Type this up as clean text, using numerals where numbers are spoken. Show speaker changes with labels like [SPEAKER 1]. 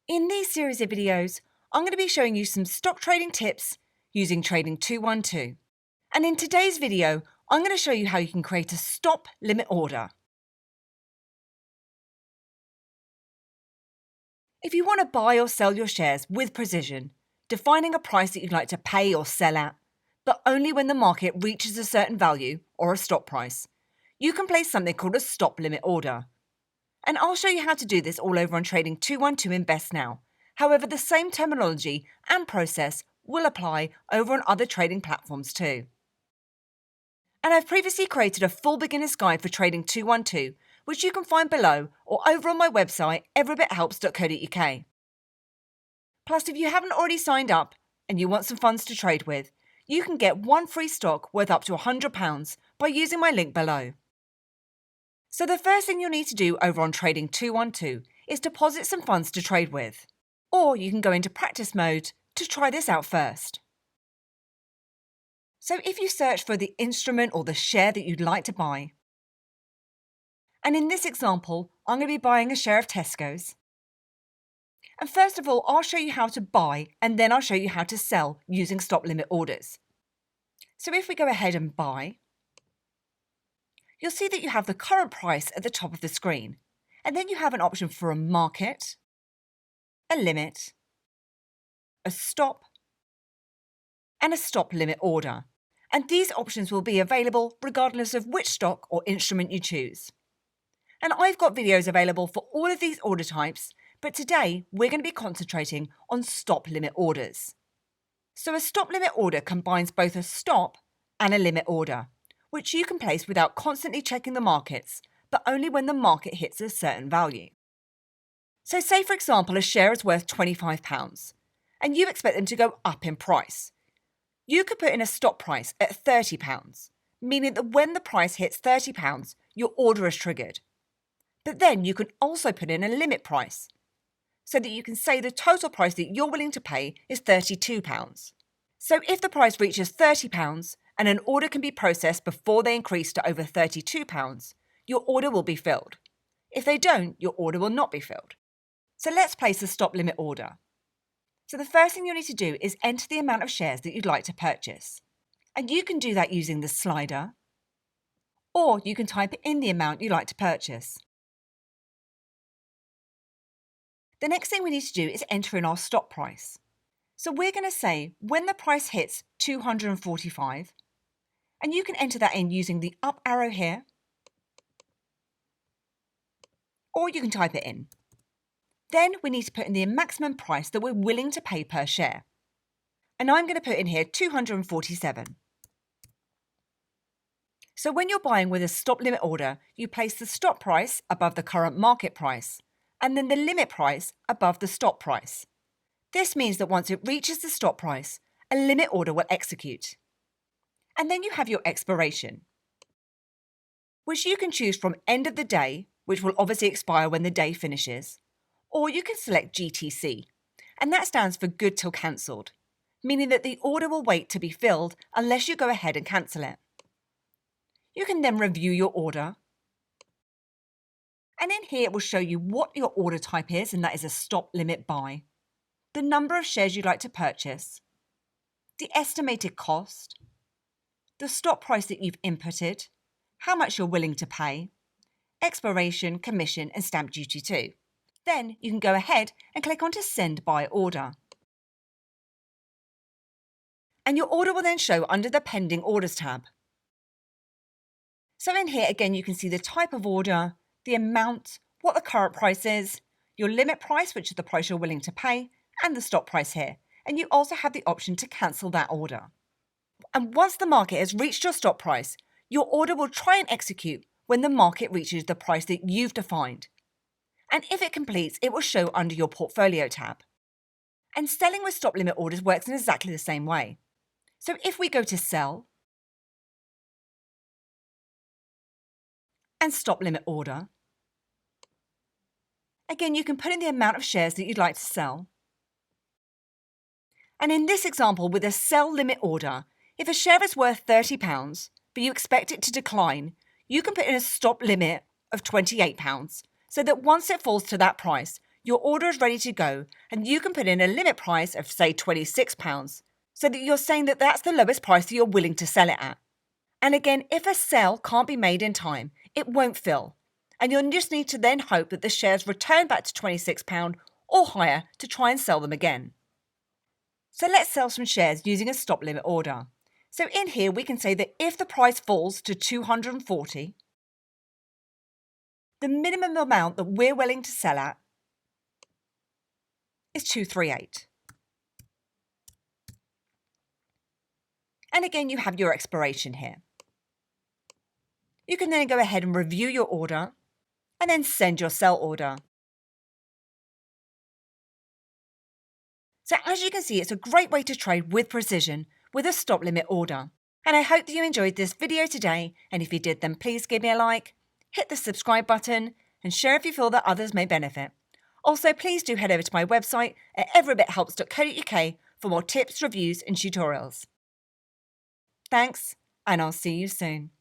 [SPEAKER 1] In these series of videos, I'm going to be showing you some stock trading tips using Trading 212. And in today's video, I'm going to show you how you can create a stop limit order. If you want to buy or sell your shares with precision, defining a price that you'd like to pay or sell at, but only when the market reaches a certain value or a stop price, you can place something called a stop limit order. And I'll show you how to do this all over on Trading 212 Invest Now. However, the same terminology and process will apply over on other trading platforms too. And I've previously created a full beginner's guide for Trading 212, which you can find below or over on my website, everybithelps.co.uk. Plus, if you haven't already signed up and you want some funds to trade with, you can get one free stock worth up to £100 by using my link below. So the first thing you'll need to do over on Trading 212 is deposit some funds to trade with. Or you can go into practice mode to try this out first. So if you search for the instrument or the share that you'd like to buy, and in this example, I'm going to be buying a share of Tesco's. And first of all, I'll show you how to buy and then I'll show you how to sell using stop limit orders. So if we go ahead and buy, you'll see that you have the current price at the top of the screen. And then you have an option for a market, a limit, a stop, and a stop limit order. And these options will be available regardless of which stock or instrument you choose. And I've got videos available for all of these order types, but today we're going to be concentrating on stop limit orders. So a stop limit order combines both a stop and a limit order, which you can place without constantly checking the markets, but only when the market hits a certain value. So say, for example, a share is worth £25 and you expect them to go up in price. You could put in a stop price at £30, meaning that when the price hits £30, your order is triggered. But then you can also put in a limit price, so that you can say the total price that you're willing to pay is £32. So if the price reaches £30 and an order can be processed before they increase to over £32, your order will be filled. If they don't, your order will not be filled. So let's place a stop limit order. So the first thing you'll need to do is enter the amount of shares that you'd like to purchase. And you can do that using the slider, or you can type in the amount you'd like to purchase. The next thing we need to do is enter in our stop price. So we're going to say when the price hits 245, and you can enter that in using the up arrow here, or you can type it in. Then we need to put in the maximum price that we're willing to pay per share. And I'm going to put in here 247. So when you're buying with a stop limit order, you place the stop price above the current market price, and then the limit price above the stop price. This means that once it reaches the stop price, a limit order will execute. And then you have your expiration, which you can choose from end of the day, which will obviously expire when the day finishes, or you can select GTC, and that stands for good till cancelled, meaning that the order will wait to be filled unless you go ahead and cancel it. You can then review your order, and in here it will show you what your order type is, and that is a stop limit buy, the number of shares you'd like to purchase, the estimated cost, the stop price that you've inputted, how much you're willing to pay, expiration, commission, and stamp duty too. Then you can go ahead and click on to Send Buy Order. And your order will then show under the Pending Orders tab. So in here again you can see the type of order, the amount, what the current price is, your limit price, which is the price you're willing to pay, and the stop price here. And you also have the option to cancel that order. And once the market has reached your stop price, your order will try and execute when the market reaches the price that you've defined. And if it completes, it will show under your portfolio tab. And selling with stop limit orders works in exactly the same way. So if we go to Sell and Stop Limit Order, again you can put in the amount of shares that you'd like to sell. And in this example with a sell limit order, if a share is worth £30 but you expect it to decline, you can put in a stop limit of £28 so that once it falls to that price, your order is ready to go and you can put in a limit price of, say, £26, so that you're saying that that's the lowest price that you're willing to sell it at. And again, if a sale can't be made in time, it won't fill. And you'll just need to then hope that the shares return back to £26 or higher to try and sell them again. So let's sell some shares using a stop limit order. So in here we can say that if the price falls to 240, the minimum amount that we're willing to sell at is 238. And again, you have your expiration here. You can then go ahead and review your order and then send your sell order. So as you can see, it's a great way to trade with precision with a stop limit order. And I hope that you enjoyed this video today, and if you did, then please give me a like, hit the subscribe button and share if you feel that others may benefit. Also, please do head over to my website at everybithelps.co.uk for more tips, reviews and tutorials. Thanks, and I'll see you soon.